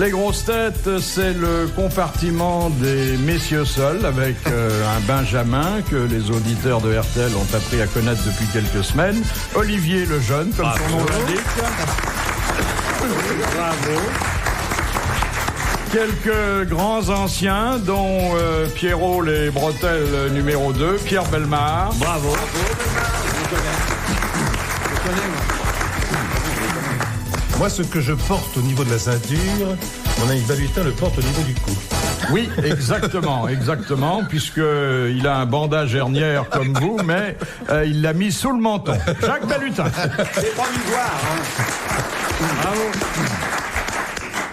Les grosses têtes, c'est le compartiment des messieurs seuls avec un Benjamin que les auditeurs de RTL ont appris à connaître depuis quelques semaines. Olivier le Jeune, comme son nom l'indique. Bravo. Quelques grands anciens, dont Pierrot les bretelles numéro 2, Pierre Bellemare. Bravo. Moi, ce que je porte au niveau de la ceinture, mon ami Balutin le porte au niveau du cou. Oui, exactement, puisqu'il a un bandage hernière comme vous, mais il l'a mis sous le menton. Jacques Balutin. C'est provisoire, hein. Bravo.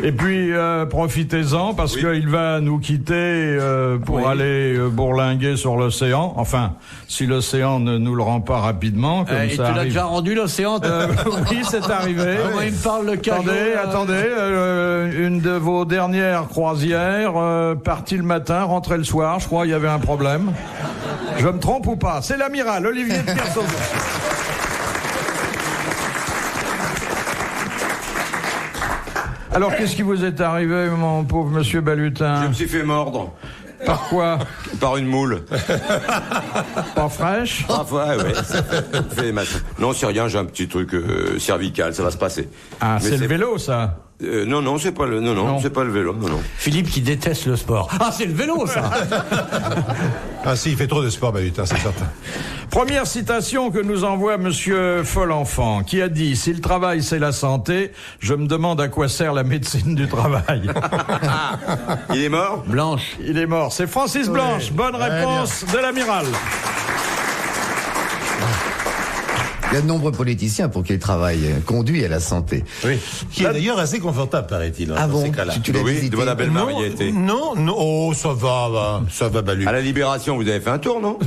Et puis, profitez-en, parce qu'il va nous quitter pour aller bourlinguer sur l'océan. Enfin, si l'océan ne nous le rend pas rapidement, comme et ça tu arrive. l'as déjà rendu, l'océan? Oui, c'est arrivé. Comment il me parle, le cajot? Attendez, une de vos dernières croisières, partie le matin, rentrée le soir, je crois, il y avait un problème. Je me trompe ou pas? C'est l'amiral Olivier de Kersauzon. Alors, qu'est-ce qui vous est arrivé, mon pauvre monsieur Balutin? Je me suis fait mordre. Par quoi? Par une moule. Pas fraîche? Parfois, ouais. Non, c'est rien, j'ai un petit truc cervical, ça va se passer. Ah, mais c'est le vélo, ça? Non, c'est pas le, non, c'est pas le vélo, non. Philippe qui déteste le sport. Ah, c'est le vélo, ça. Ah si, il fait trop de sport, Balutin, c'est certain. Première citation que nous envoie monsieur Folenfant, qui a dit « Si le travail c'est la santé, je me demande à quoi sert la médecine du travail. » Il est mort? Blanche. Il est mort. C'est Francis Blanche. Bonne réponse de l'amiral. Il y a de nombreux politiciens pour qui le travail conduit à la santé. Oui. Qui est d'ailleurs assez confortable, paraît-il. Ah bon? Dans ces cas-là. Tu l'as Oui, visité? devant la Belle-Marie y a été. Non, oh, ça va, Balu. À la Libération, vous avez fait un tour, non?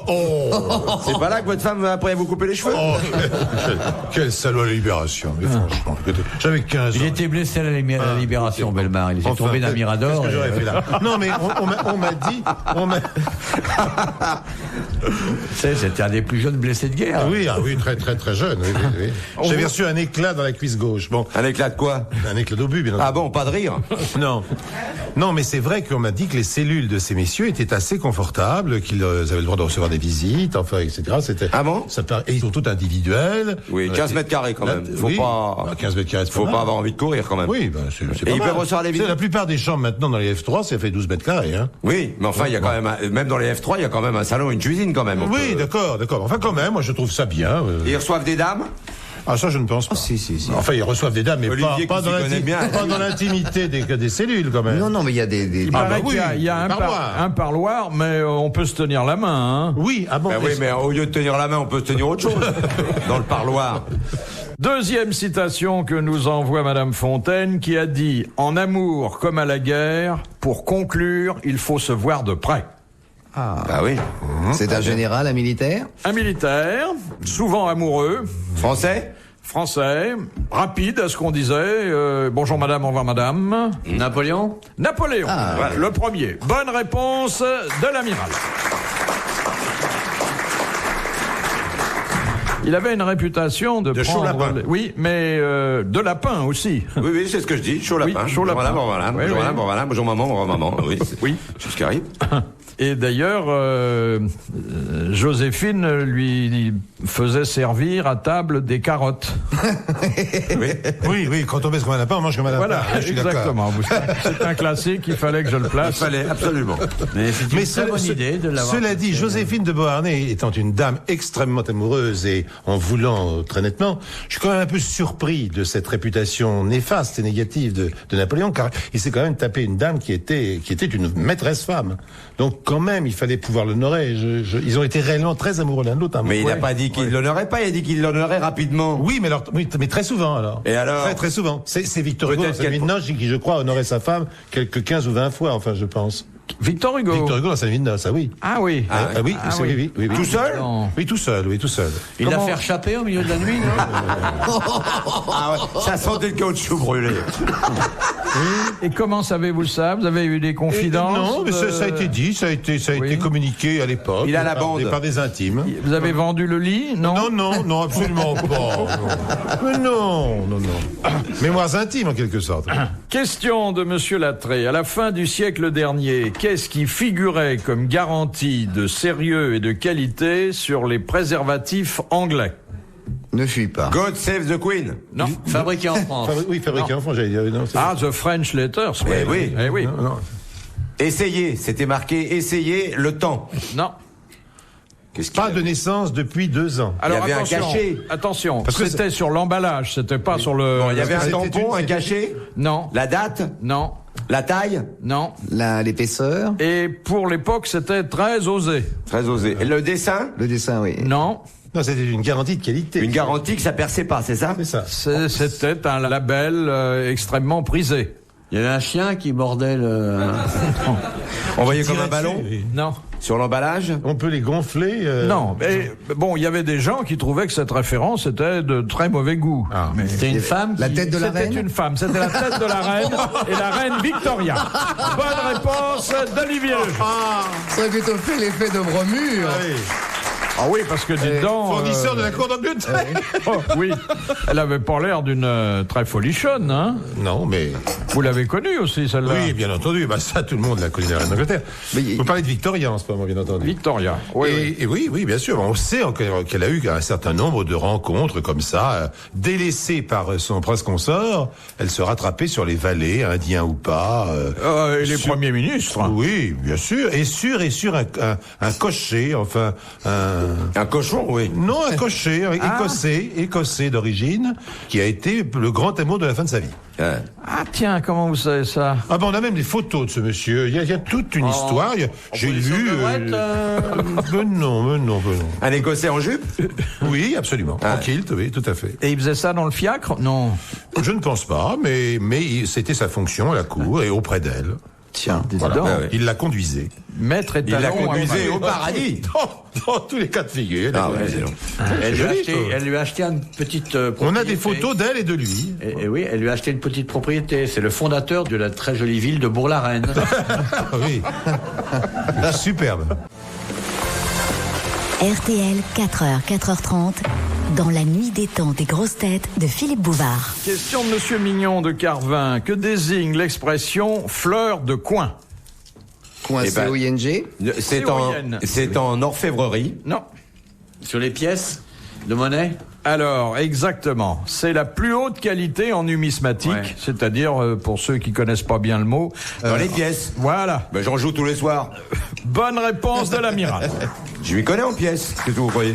Oh. C'est pas là que votre femme va après vous couper les cheveux? Oh, quel salaud à la Libération, mais franchement. J'avais 15 ans. Il était blessé à la Libération, Bellemare. Il était tombé d'un mirador. Qu'est-ce que j'aurais fait là? Non, mais on m'a dit... C'était un des plus jeunes blessés de guerre. Oui, très jeune. Oui. J'avais reçu un éclat dans la cuisse gauche. Bon, Un éclat de quoi? un éclat d'obus, bien entendu. Ah bon, pas de rire? Non, mais c'est vrai qu'on m'a dit que les cellules de ces messieurs étaient assez confortables, qu'ils avaient le droit de recevoir des visites, enfin, etc. C'était. Ah bon? Et ils sont tous individuels. Oui, 15 mètres carrés quand même. Faut pas... 15 mètres carrés, Faut pas avoir envie de courir quand même. Oui, c'est pas ils mal. peuvent recevoir les visites? La plupart des chambres maintenant dans les F3, ça fait 12 mètres carrés, hein. Oui, mais enfin, il y a quand même, même dans les F3, il y a quand même un salon et une cuisine quand même. Oui, d'accord. Enfin, quand même, moi, je trouve ça bien. Et ils reçoivent des dames? Ah, ça, je ne pense pas. Si. Enfin, ils reçoivent des dames, mais Olivier pas qui s'y connaît bien. dans l'intimité des cellules, quand même. Non, mais il y a des... Il paraît oui, qu'il y a un parloir, mais on peut se tenir la main. Hein. Oui, ah bon. Ben oui, mais au lieu de tenir la main, on peut se tenir autre chose. Dans le parloir. Deuxième citation que nous envoie Madame Fontaine, qui a dit « En amour comme à la guerre, pour conclure, il faut se voir de près. » Bah oui. C'est un général, un militaire? Un militaire, souvent amoureux, Français? français, rapide à ce qu'on disait. Bonjour madame, au revoir madame. Napoléon? Napoléon, Ah, voilà, le premier. Bonne réponse de l'amiral. Il avait une réputation de chaud prendre... lapin. Oui, mais de lapin aussi. Oui, c'est ce que je dis. Chaud lapin. Oui, chaud lapin. Voilà. Oui, Bonjour, oui. madame, voilà. Bonjour maman, au revoir maman. Oui. Oui. C'est ce qui arrive. Et d'ailleurs, Joséphine lui faisait servir à table des carottes. Oui, quand on baisse comme un lapin, on mange comme un lapin. Voilà, Je suis d'accord. exactement. C'est un classique, il fallait que je le Il place. fallait, absolument. Mais c'est une très bonne idée de l'avoir. Cela dit, Joséphine de Beauharnais étant une dame extrêmement amoureuse et en voulant très nettement, je suis quand même un peu surpris de cette réputation néfaste et négative de Napoléon, car il s'est quand même tapé une dame qui était une maîtresse femme. Donc quand même, il fallait pouvoir l'honorer. Ils ont été réellement très amoureux l'un de l'autre. Mais il n'a pas dit qu'il l'honorait pas, il a dit qu'il l'honorait rapidement. Oui, mais très souvent alors. Et alors? Très souvent. C'est Victor Hugo, Peut-être dans sa nuit de noces, qui, je crois, honorait sa femme quelques 15 ou 20 fois, enfin, je pense. Victor Hugo. Victor Hugo dans sa nuit de noces, ah oui. Ah oui. Oui. Tout seul? Non. Oui, tout seul. Il l'a fait rechapper au milieu de la nuit, non? Ah ouais, ça sentait le caoutchouc brûlé. Et comment savez-vous ça? Vous avez eu des confidences? Non, mais ça a été dit, ça a été communiqué à l'époque. Il a la bande. Par des intimes. Vous avez vendu le lit? Non. Non, absolument pas. Non. Mais non. Mémoires intimes, en quelque sorte. Question de Monsieur Lattré. À la fin du siècle dernier, qu'est-ce qui figurait comme garantie de sérieux et de qualité sur les préservatifs anglais? Ne fuis pas. God save the Queen. Non. Fabriqué en France. Fabriqué en France, j'allais dire. Non, The French Letters. Oui. Eh oui. Non. Essayez, c'était marqué essayez le temps. Non. Pas de naissance depuis 2 ans. Alors Il y avait un cachet. Attention, Parce que c'était sur l'emballage, c'était pas sur le... Bon, il y avait un c'était tampon, un c'était- cachet, Non, la date, non, la taille, non. L'épaisseur, Et pour l'époque, c'était très osé. très osé. Et le dessin, le dessin, oui. Non, Non, c'était une garantie de qualité. une garantie que ça perçait pas, c'est ça? C'est ça. c'était un label extrêmement prisé. Il y avait un chien qui mordait le... Envoyé comme un ballon Non, sur l'emballage. On peut les gonfler. non. Mais bon, il y avait des gens qui trouvaient que cette référence était de très mauvais goût. Ah. Mais C'était une femme La qui... tête de la c'était reine. une femme, c'était la tête de la reine et la reine Victoria. Bonne réponse d'Olivier Lejeune. Ça aurait plutôt fait l'effet de Bromure. Ah oui, parce que dis donc... Fournisseur de la cour d'Angleterre. Oh, oui, elle avait pas l'air d'une très folichonne, hein? Non, mais Vous l'avez connue aussi, celle-là? oui, bien entendu. Bah ça, tout le monde l'a connu, la reine d'Angleterre. Vous parlez de Victoria en ce moment, bien entendu. Victoria. Oui, oui. Et oui, bien sûr. On sait qu'elle a eu un certain nombre de rencontres comme ça, délaissée par son prince consort. Elle se rattrapait sur les valets, indiens ou pas. Et les premiers ministres. Oui, bien sûr. Et sur un cocher, enfin Un cochon, oui. non, un cocher écossais d'origine, qui a été le grand amour de la fin de sa vie. Ah tiens, comment vous savez ça? Ah ben on a même des photos de ce monsieur. Il y a toute une histoire. J'ai lu. Mais non. Un Écossais en jupe. Oui, absolument. En kilt, oui, tout à fait. Et il faisait ça dans le fiacre? Non. Je ne pense pas, mais c'était sa fonction à la cour et auprès d'elle. Tiens, Voilà. donc. ouais. Il la conduisait. Maître Il l'a étalon. conduisait au paradis. Dans tous les cas de figure. Ah ouais, c'est long. Elle lui a acheté une petite On propriété. a des photos d'elle et de lui. Et oui, elle lui a acheté une petite propriété. C'est le fondateur de la très jolie ville de Bourg-la-Reine. Ah oui. Superbe. RTL, 4h, 4h30, dans la nuit des temps des grosses têtes de Philippe Bouvard. Question de Monsieur Mignon de Carvin. Que désigne l'expression fleur de coin? Coin Eh ben, C-O-I-N-G. C'est en orfèvrerie. Non. Sur les pièces de monnaie. Alors, exactement. C'est la plus haute qualité en numismatique, Ouais. c'est-à-dire, pour ceux qui connaissent pas bien le mot, Dans les pièces. voilà. Ben, j'en joue tous les soirs. Bonne réponse de l'amiral. Je m'y connais en pièces. Qu'est-ce que vous croyez?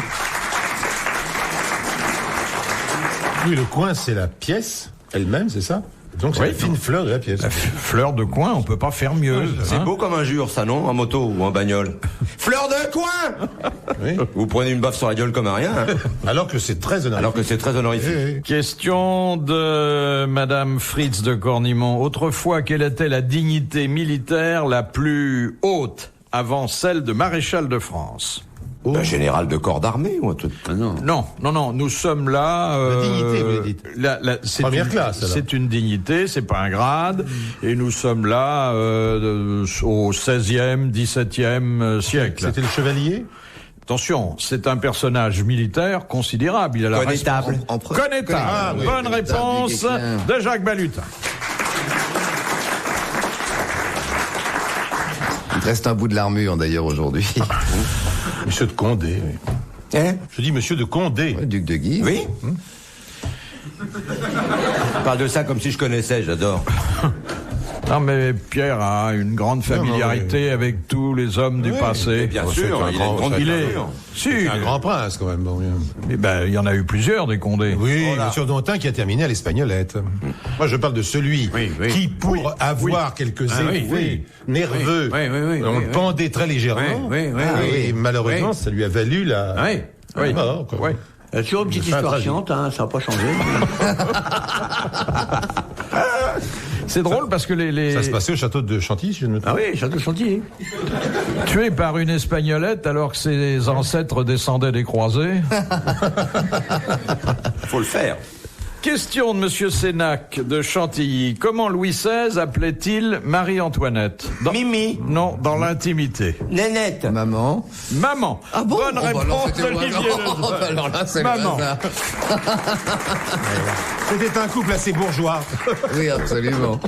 Oui, le coin, c'est la pièce elle-même, c'est ça? Donc c'est Oui. la fine fleur de la pièce. Fleur de coin, on peut pas faire mieux. C'est hein. beau comme injure, ça, non? En moto ou en bagnole. Fleur de coin! Oui. Vous prenez une baffe sur la gueule comme un rien, hein. Alors que c'est très honorifique. Alors que c'est très honorifique. Oui, oui. Question de Madame Fritz de Cornimont. Autrefois, quelle était la dignité militaire la plus haute avant celle de maréchal de France? Ben, général de corps d'armée ou un truc. Ah non. Non, nous sommes là... La dignité, vous l'avez dit. c'est Première classe, alors. C'est une dignité, c'est pas un grade, et nous sommes là au 16e, 17e siècle. C'était le chevalier? Attention, c'est un personnage militaire considérable. Il a la Connétable. Connétable. Ah, oui, Bonne connétable, réponse du Guesclin. de Jacques Balutin. Il te reste un bout de l'armure d'ailleurs aujourd'hui. Monsieur de Condé. Oui. Hein? Je dis monsieur de Condé. Duc de Guise. Oui? On parle de ça comme si je connaissais, j'adore. Non, mais Pierre a une grande familiarité avec tous les hommes du passé. Bien Oh, sûr, c'est un il a grand- une grande c'est Il est. culture. Si. Un grand prince, quand même. Bon, bien. Eh ben, il y en a eu plusieurs des Condés. Oui, Voilà. monsieur dont un qui a terminé à l'Espagnolette. Moi, je parle de celui Oui. qui, pour avoir quelques Ah, oui, effets oui. nerveux, Oui, on oui, le oui. pendait très légèrement. Oui. Et malheureusement, Oui. ça lui a valu la Oui. mort. Quoi. Ouais. Il y a toujours une petite Fin histoire tragique. chiante, hein, ça n'a pas changé. C'est drôle parce que les Ça se passait au château de Chantilly, si je ne me trompe. Ah oui, Château Chantilly. tués par une Espagnolette alors que ses ancêtres descendaient des croisés. Faut le faire. Question de Monsieur Sénac de Chantilly. Comment Louis XVI appelait-il Marie-Antoinette? Mimi. Non, dans l'intimité. Nénette. Maman. Maman. Ah bon? Bonne réponse d'Olivier Ledoux. Alors là, c'est Maman. le hasard. C'était un couple assez bourgeois. Oui, absolument.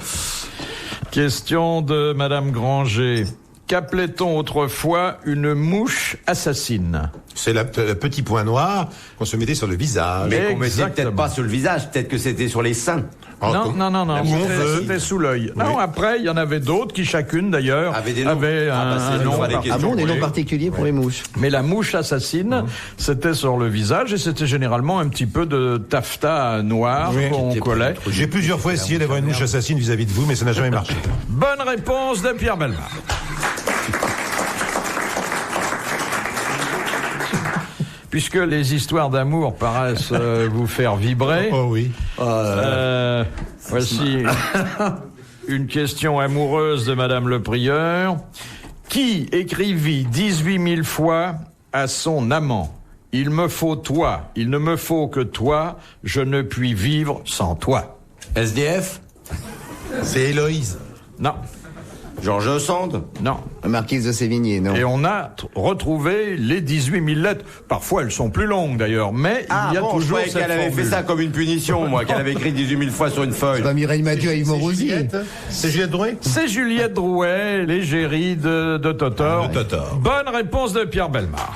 Question de Madame Granger. Qu'appelait-on autrefois une mouche assassine? C'est le petit point noir qu'on se mettait sur le visage. Mais qu'on mettait Exactement. peut-être pas sur le visage, peut-être que c'était sur les seins. Oh, Non, comme- non, non, non, Où on c'était- veut. c'était sous l'œil. Non, après, il y en avait d'autres qui, chacune d'ailleurs, Avait des noms. avaient Ah, bah, c'est un le nom. droit des Ah questions. bon, des noms Oui. particuliers pour les mouches. Mais la mouche assassine, c'était sur le visage et c'était généralement un petit peu de taffetas noir Oui. qu'on collait. J'ai plusieurs fois essayé d'avoir une mouche assassine vis-à-vis de vous, mais ça n'a jamais marché. Bonne réponse de Pierre Bellemare. Puisque les histoires d'amour paraissent vous faire vibrer, Oh oui. voici une question amoureuse de Madame le Prieur. Qui écrivit 18 000 fois à son amant: il me faut toi, il ne me faut que toi, je ne puis vivre sans toi? SDF. C'est Héloïse. Non, Georges Sand. non. Marquise de Sévigné, non. Et on a retrouvé les 18 000 lettres. Parfois, elles sont plus longues d'ailleurs, mais il y a bon, je toujours croyais cette qu'elle avait formule. fait ça comme une punition, moi, qu'elle avait écrit 18 000 fois sur une feuille. Pas Mireille Mathieu à Yves Morosi. C'est Juliette Drouet. C'est Juliette Drouet, l'égérie de Totor. De Totor. Bonne réponse de Pierre Bellemare.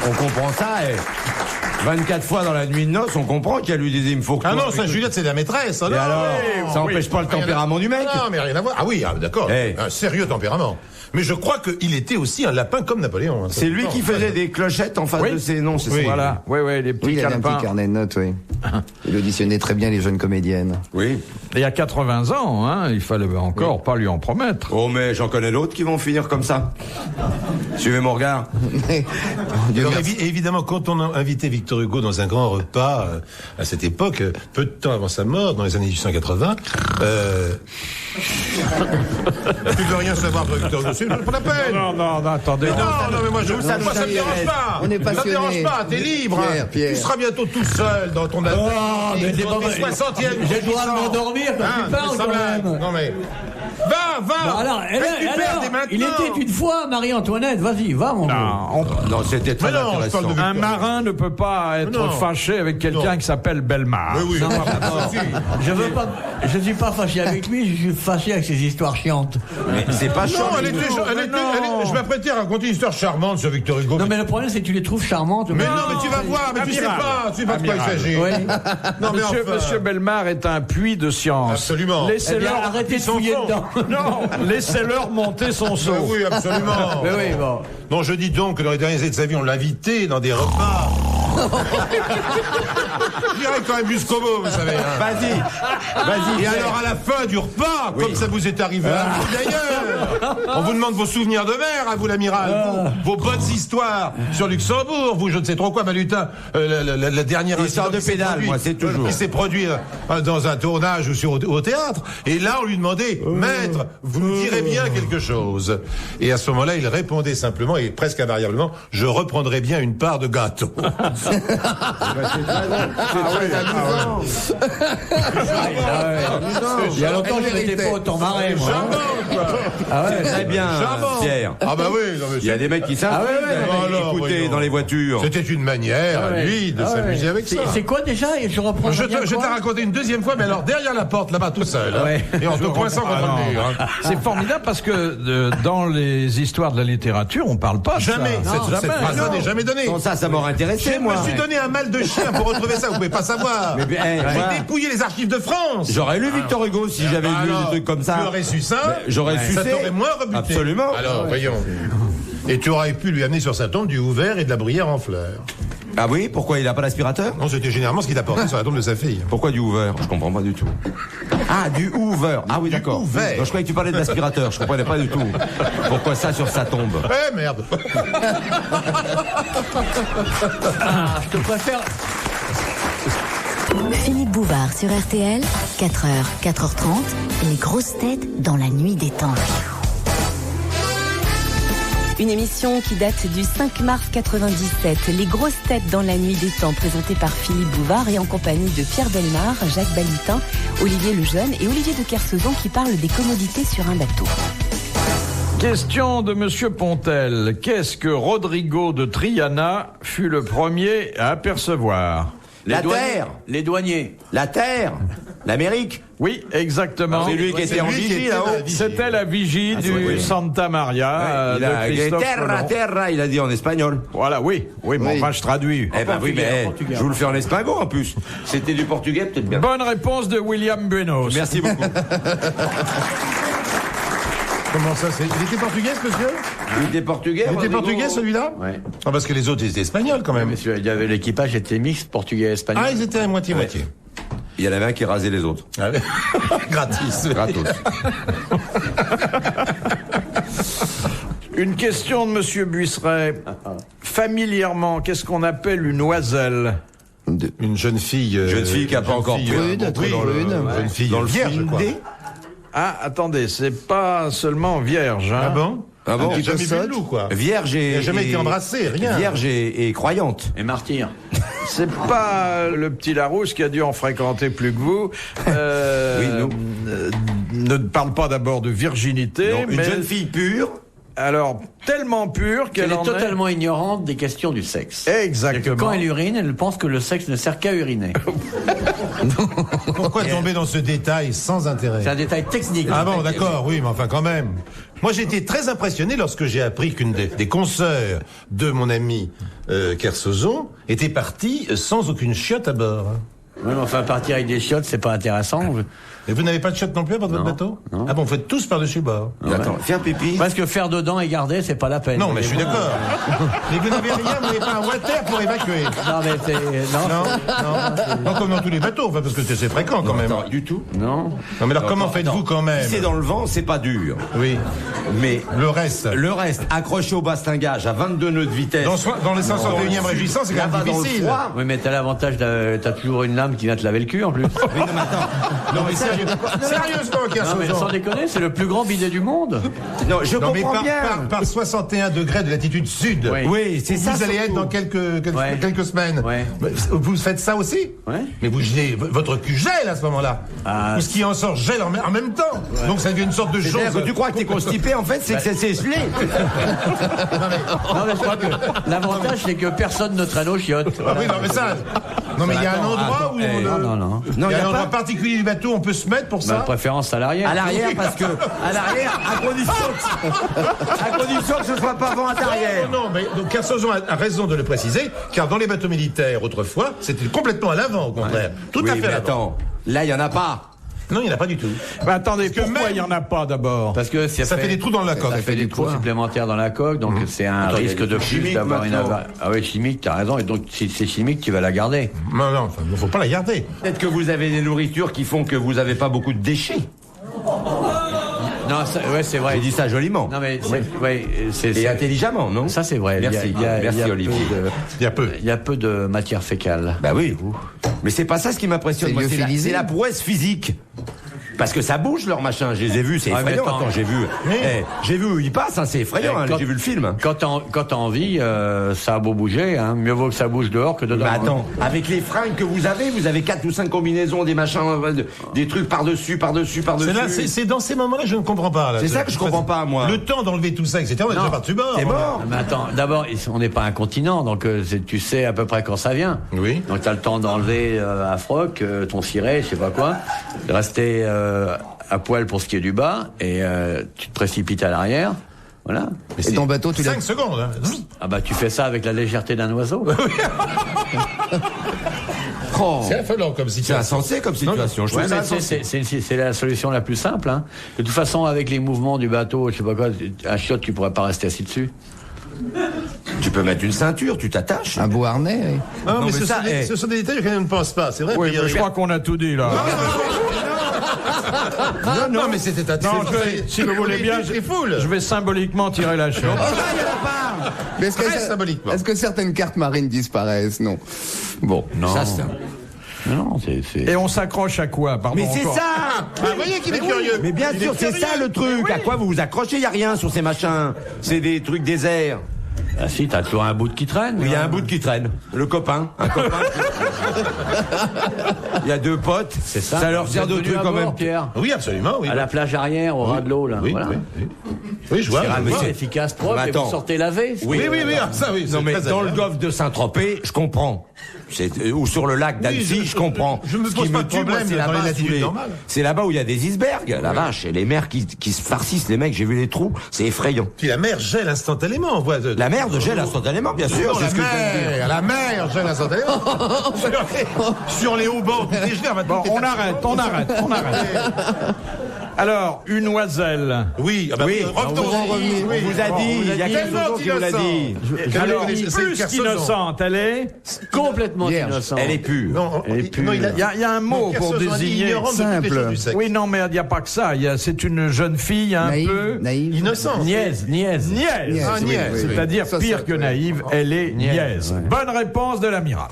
On comprend ça, 24 fois dans la nuit de noces, on comprend qu'elle lui disait il me faut que Ah toi. non, ça Juliette c'est la maîtresse. Et non, alors, oui, ça oui. empêche pas le tempérament du mec. Non, mais rien à voir. Ah oui, d'accord. Eh. Un sérieux tempérament. Mais je crois qu'il était aussi un lapin comme Napoléon. hein. C'est lui qui faisait des clochettes en face Oui. de ses noms, c'est Oui. ça. Voilà, oui, les petits Oui, il avait un calepins. petit carnet de notes, oui. Il auditionnait très bien les jeunes comédiennes. Oui. Il y a 80 ans, hein, il fallait encore pas lui en promettre. Oh, mais j'en connais d'autres qui vont finir comme ça. Suivez mon regard. Dieu Alors, merci. évidemment, quand on a invité Victor Hugo dans un grand repas à cette époque, peu de temps avant sa mort, dans les années 1880, tu veux rien savoir de Victor Hugo, c'est pas la peine. Non, attendez. Non, mais moi, ça moi, ça me nous dérange intéresse. pas. On est Ça me passionné. dérange pas, t'es libre. Pierre, hein. Pierre. Tu seras bientôt tout seul dans ton mais c'est pas vrai. 60e. J'ai le droit de m'endormir quand tu parles, quand même. Non, mais. Va. Bon, alors, Récupère dès maintenant. il était une fois Marie-Antoinette. Vas-y, va, mon vieux. Non, c'était très Mais non, je intéressant. parle de Un Victor. marin ne peut pas être Non. fâché avec quelqu'un Non. qui s'appelle Bellemare. Mais oui. Non, Si. je suis pas fâché avec lui, je suis fâché avec ses histoires chiantes. Mais c'est pas Non, chiant. je m'apprêtais à raconter une histoire charmante sur Victor Hugo. Non, mais le problème, c'est que tu les trouves charmantes. Mais non, mais tu vas voir, mais tu sais Amiral. pas de quoi il s'agit. Oui. Non, mais Monsieur, enfin. Monsieur Bellemare est un puits de science. Absolument. Eh bien, Laissez-leur arrêtez de fouiller dedans. Non, laissez-leur monter son seau. Oui, absolument. Mais oui, bon. Non, je dis donc que dans les dernières années de sa vie, on l'invitait dans des repas. J'irai quand même jusqu'au bout, vous savez. hein. Vas-y. Et alors, à la fin du repas, comme ça vous est arrivé à vous d'ailleurs, on vous demande vos souvenirs de mer, à vous, l'amiral, vos bonnes histoires sur Luxembourg, vous, je ne sais trop quoi, Malutin, la dernière Histoire incident de qui s'est pédale, produit, moi, c'est toujours. qui s'est produit dans un tournage ou au théâtre, et là, on lui demandait, maître, vous nous direz bien quelque chose. Et à ce moment-là, il répondait simplement, et presque invariablement, je reprendrai bien une part de gâteau. Il y a longtemps que je n'étais pas autant marré, moi. Très bien, Charmant. Pierre. Ah bah oui, non, mais Il y a des mecs qui savent Alors, écouter voyons. dans les voitures. C'était une manière, à lui, de s'amuser avec ça. C'est quoi déjà? Et je reprends. Je bien t'ai quoi raconté une deuxième fois, mais alors derrière la porte, là-bas, tout seul. hein. Ouais. Et en te coinçant contre le mur. hein. C'est formidable parce que dans les histoires de la littérature, on parle pas de Jamais. ça. Cette phrase-là n'est jamais donnée. Non, ça m'aurait intéressé, Je moi. me suis donné un mal de chien pour retrouver ça, vous pouvez pas savoir. Mais, voilà. J'ai dépouillé les archives de France. J'aurais lu Victor Hugo si j'avais lu des trucs comme ça. Tu aurais su ça. J'aurais su Ça t'aurait moins rebuté. Absolument. Alors, voyons. Et tu aurais pu lui amener sur sa tombe du Houvert et de la bruyère en fleurs. Ah oui, pourquoi il a pas d'aspirateur? Non, c'était généralement ce qu'il apportait sur la tombe de sa fille. Pourquoi du Hoover? Je comprends pas du tout. Ah, du Hoover. Ah oui, d'accord. Hoover. Non, je croyais que tu parlais de l'aspirateur. Je comprenais pas du tout. Pourquoi ça sur sa tombe? Eh merde. Ah, je te préfère. Philippe Bouvard sur RTL, 4h, 4h30, les grosses têtes dans la nuit des temps. Une émission qui date du 5 mars 97. Les grosses têtes dans la nuit des temps, présentées par Philippe Bouvard et en compagnie de Pierre Bellemare, Jacques Balutin, Olivier Lejeune et Olivier de Kersauzon qui parlent des commodités sur un bateau. Question de Monsieur Pontel. Qu'est-ce que Rodrigo de Triana fut le premier à apercevoir? La terre. Les douaniers. La terre. L'Amérique. Oui, exactement. C'est lui qui était en vigie là-haut. C'était la vigie du Santa Maria Il a de Christophe terra, Colomb. terra, il a dit en espagnol. Voilà, oui, mais enfin je traduis. Eh ben oui, mais je vous le fais en espagnol en plus. C'était du portugais peut-être bien. Bonne réponse de William Buenos. Merci beaucoup. Comment ça, il était portugais, ce monsieur? Il était portugais. Il était Rodrigo. portugais, celui-là? Ouais. Ah, parce que les autres, ils étaient espagnols, quand même. Il y avait l'équipage était mixte, portugais et espagnol. Ah, ils étaient à moitié-moitié. Il y en avait un qui rasait les autres. Ah, ouais. Gratis. Gratos. Une question de Monsieur Buisseret. Familièrement, qu'est-ce qu'on appelle une oiselle? Une jeune fille. Jeune fille qui a pas encore prude, très prude. Jeune fille Dans le vierge, quoi. Ah, attendez, c'est pas seulement vierge. Hein. Ah bon? Ah bon? J'ai jamais vu le loup, quoi. Vierge et. Il a jamais été embrassé, rien. Vierge et croyante. Et martyr. C'est pas le petit Larousse qui a dû en fréquenter plus que vous. Oui, nous. Ne parle pas d'abord de virginité, Non, une mais jeune fille pure. alors tellement pure Elle qu'elle est en totalement ignorante des questions du sexe. Exactement. Quand elle urine, elle pense que le sexe ne sert qu'à uriner. Pourquoi tomber dans ce détail sans intérêt? C'est un détail technique. Ah bon, d'accord, oui, mais enfin quand même. Moi, j'ai été très impressionné lorsque j'ai appris qu'une des consoeurs de mon ami Kersauzon était partie sans aucune chiotte à bord. Oui, mais enfin, partir avec des chiottes, c'est pas intéressant. Et vous n'avez pas de chiotte non plus à votre Non, bateau? non. Ah bon, vous faites tous par-dessus bord. Attends, fais un pipi. Parce que faire dedans et garder, c'est pas la peine. Non, mais je suis d'accord. Mais vous n'avez rien, vous n'avez pas un water pour évacuer. Non, mais c'est. Non, comme dans tous les bateaux, enfin, parce que c'est fréquent quand même. Attends, du tout. Non. Non, mais alors comment faites-vous quand même? Si c'est dans le vent, c'est pas dur. Oui, Mais le reste. le reste, accroché au bastingage à 22 nœuds de vitesse. Dans les 501e régissant, c'est quand Là-bas même dans le difficile. froid. Oui, mais t'as l'avantage, t'as toujours une lame qui vient te laver le cul en plus. Oui, non, mais attends. Non, mais sérieusement, Non, mais Kersauzon. sans déconner, c'est le plus grand bidet du monde. Non, je Non, mais comprends bien. par 61 degrés de latitude sud. Oui. Oui, c'est ça. Vous allez surtout. être dans quelques Ouais. semaines. Ouais. Vous faites ça aussi? Ouais. Mais vous gelez, votre cul gèle à ce moment-là. Ah, Ou ce qui en sort gèle en même temps. Donc ça devient une sorte de chose. C'est-à-dire que tu crois que t'es constipé, en fait, c'est que c'est gelé. Non, mais je crois que l'avantage, c'est que personne ne traîne aux chiottes. Ah oui, non, mais ça. Non, mais il y a un endroit où on. Non. Non, Il y a y un a endroit pas. particulier du bateau, on peut se mettre pour Ma ça. préférence à l'arrière. À l'arrière, parce que, à l'arrière, à condition que ce soit pas vent à l'arrière. Non, mais donc Kersauzon a raison de le préciser, car dans les bateaux militaires autrefois, c'était complètement à l'avant, au contraire. Tout Oui, à fait mais à l'avant. attends, là, il y en a pas. Non, il n'y en a pas du tout. Bah, attendez, que pourquoi même- il n'y en a pas d'abord? Parce que Ça fait des trous dans la coque. Ça fait des trous supplémentaires dans la coque, donc c'est un Attends, il y a risque des de trucs plus chimiques d'avoir une maintenant. Ah oui, chimique, t'as raison. Et donc, si c'est chimique, tu vas la garder. Non, enfin, il ne faut pas la garder. Peut-être que vous avez des nourritures qui font que vous n'avez pas beaucoup de déchets. Non, ouais, c'est vrai. J'ai dit ça joliment. Non, mais c'est Et intelligemment, non? ça, c'est vrai. Merci, merci Olivier. Il y a peu. Il y a peu de matière fécale. Bah oui. Mais c'est pas ça ce qui m'impressionne. C'est moi, lyophilisé. c'est la prouesse physique. Parce que ça bouge leur machin. Je les ai vus, c'est Ah, mais effrayant. attends. Attends, j'ai vu. J'ai vu où ils passent, hein, c'est effrayant. Eh, Hein, quand- j'ai vu le film. Quand t'as envie, ça a beau bouger, hein, mieux vaut que ça bouge dehors que dedans. Mais attends, avec les fringues que vous avez 4 ou 5 combinaisons, des machins, des trucs par-dessus. C'est là, c'est dans ces moments-là que je ne comprends pas. là. C'est ça que je comprends pas, moi. Le temps d'enlever tout ça, etc. On est déjà par-dessus bord. T'es mort. Mais attends, d'abord, on n'est pas un continent, donc tu sais à peu près quand ça vient. Oui. Donc t'as le temps d'enlever un froc, ton ciré, je sais pas quoi, de rester à poil pour ce qui est du bas, et tu te précipites à l'arrière. Voilà. Et ton bateau, tu l'as. 5 secondes. Hein. Ah bah tu fais ça avec la légèreté d'un oiseau. Oh. C'est affolant comme C'est situation. insensé comme situation. Je Ouais, trouve ça mais insensé. c'est la solution la plus simple. Hein. De toute façon, avec les mouvements du bateau, je sais pas quoi, un chiotte, tu pourrais pas rester assis dessus. Tu peux mettre une ceinture, tu t'attaches. Un beau harnais, oui. Non, Non, mais mais ça, ce sont des détails auxquels on ne pense pas. C'est vrai. Oui, puis, mais je crois qu'on a tout dit, là. Non, mais c'était Non, si vous voulez bien, je vais symboliquement tirer la chaîne. Mais est-ce Très symboliquement. est-ce que certaines cartes marines disparaissent? Non. Bon. Non. Ça, c'est- Non, c'est... Et on s'accroche à quoi? Pardon, Mais c'est encore. ça. Ah, vous voyez qu'il est curieux. Mais bien Il sûr, est c'est curieux. ça le truc. À quoi vous vous accrochez? Il y a rien sur ces machins. C'est des trucs déserts. Ah si, t'as toujours un bout qui traîne. Il y a un bout qui traîne. Le copain. Un copain. Il y a deux potes. C'est ça. Ça leur Vous sert êtes de venu truc à quand bord, même. Pierre. Oui, absolument, oui. À la plage arrière, au ras de l'eau, là. Oui, voilà. oui, je vois. C'est je mais vois. C'est efficace, propre, Mais et vous attends. sortez lavé. Oui, ça oui. Non c'est mais très dans le agréable. golfe de Saint-Tropez, je comprends. Ou sur le lac d'Annecy, je comprends. je me Ce pose qui pas me de tue, moi, problème c'est dans les là-bas, latitudes sous les- normales. C'est là-bas où il y a des icebergs, la vache, et les mers qui se farcissent, les mecs, j'ai vu les trous, c'est effrayant. Puis la mer gèle instantanément, on voit. La mer de gèle instantanément, bien sûr, Non, c'est la ce que je viens de dire. mer gèle instantanément. Sur les hauts bords du déjeuner, Bon, on arrête. Alors, une oiselle. Oui, ah bah oui, revenons-y. On vous a dit, il y a quelque chose qui vous l'a dit. Alors, c'est plus Kersozon. qu'innocente, elle est... Complètement Vierge. innocent. Elle est pure. Non, Elle est pure. non, Il y a un mot pour Kersozon a dit désigner... ignorante de toutes les Simple. choses du sexe. Oui, non, mais il n'y a pas que ça. C'est une jeune fille un peu... Naïve. Innocente. Niaise. Niaise. Ah, niaise, oui. C'est-à-dire Ça, pire ça, que oui. naïve, elle est niaise. Bonne réponse de l'amiral.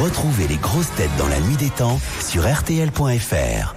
Retrouvez les grosses têtes dans la nuit des temps sur RTL.fr.